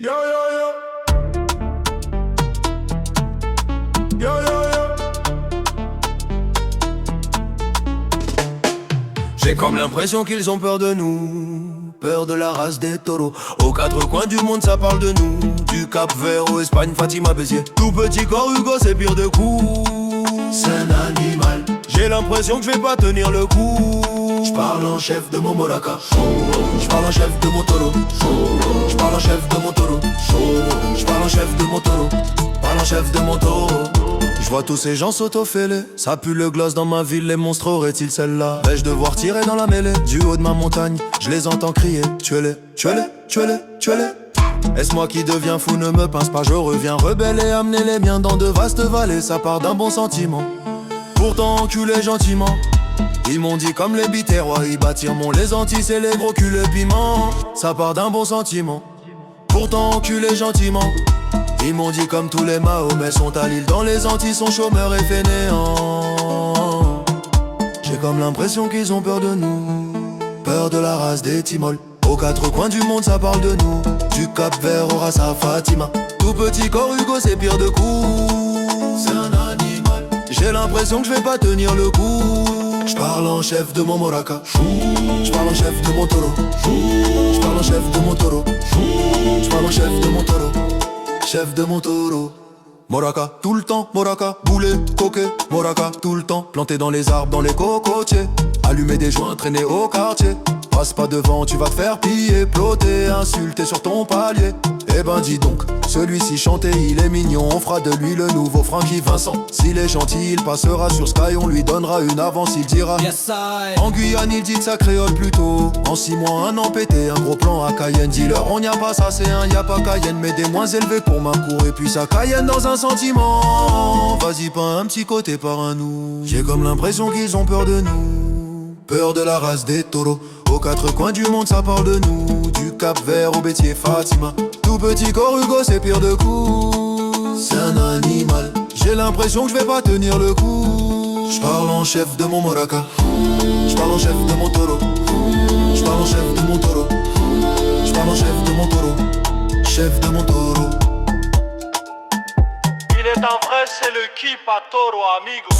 Yo yo yo. Yo yo yo. J'ai comme l'impression qu'ils ont peur de nous, peur de la race des taureaux. Aux quatre coins du monde ça parle de nous, du Cap Vert au Espagne, Fatima Béziers. Tout petit corps Hugo c'est pire de coups, c'est un animal. J'ai l'impression que je vais pas tenir le coup. J'parle en chef de mon Moraka, j'parle en chef de mon taureau, j'parle en chef de mon taureau, j'parle en chef de mon taureau, j'parle en chef de mon taureau. J'vois tous ces gens s'autoféler, ça pue le gloss dans ma ville, les monstres auraient-ils celle-là? Vais-je devoir tirer dans la mêlée? Du haut de ma montagne, je les entends crier, tuez-les, tuez-les, tuez-les, tuez-les. Est-ce moi qui deviens fou? Ne me pince pas, je reviens rebelle et amener les miens dans de vastes vallées. Ça part d'un bon sentiment, pourtant enculé gentiment. Ils m'ont dit comme les biterrois, ils bâtirent mon les Antilles, c'est les gros culs le piment. Ça part d'un bon sentiment, pourtant enculé gentiment. Ils m'ont dit comme tous les Mahomets sont à l'île, dans les Antilles sont chômeurs et fainéants. J'ai comme l'impression qu'ils ont peur de nous, peur de la race des Timols. Aux quatre coins du monde ça parle de nous, du Cap Vert au Ras à Fatima. Tout petit corps Hugo c'est pire de coups, c'est un animal. J'ai l'impression que je vais pas tenir le coup. J'parle en chef de mon Moraka, j'parle en chef de mon taureau, j'parle en chef de mon taureau, j'parle en chef de mon taureau, chef de mon taureau. Moraka, tout le temps, Moraka, boulet, coquet, Moraka, tout le temps, planté dans les arbres, dans les cocotiers, allumer des joints, traîner au quartier. Passe pas devant, tu vas te faire piller, ploter, insulter sur ton palier. Eh ben dis donc, celui-ci chanté, il est mignon, on fera de lui le nouveau Francky Vincent. S'il est gentil, il passera sur Sky, on lui donnera une avance, il dira yes, en Guyane, il dit que ça créole plutôt. En 6 mois, 1 an pété, un gros plan à Cayenne. Dis-leur, on n'y a pas ça, c'est un y a pas Cayenne. Mais des moins élevés pour ma cour et puis ça Cayenne dans un sentiment. Vas-y, pas un petit côté par un nous. J'ai comme l'impression qu'ils ont peur de nous, peur de la race des taureaux. Aux quatre coins du monde ça parle de nous, du Cap Vert au Bétier Fatima. Tout petit corps Hugo c'est pire de coups, c'est un animal. J'ai l'impression que je vais pas tenir le coup. J'parle en chef de mon Moraka, j'parle en chef de mon taureau, j'parle en chef de mon taureau, j'parle en chef de mon taureau, chef de mon taureau. Il est en vrai, c'est le Kipa Toro, amigo.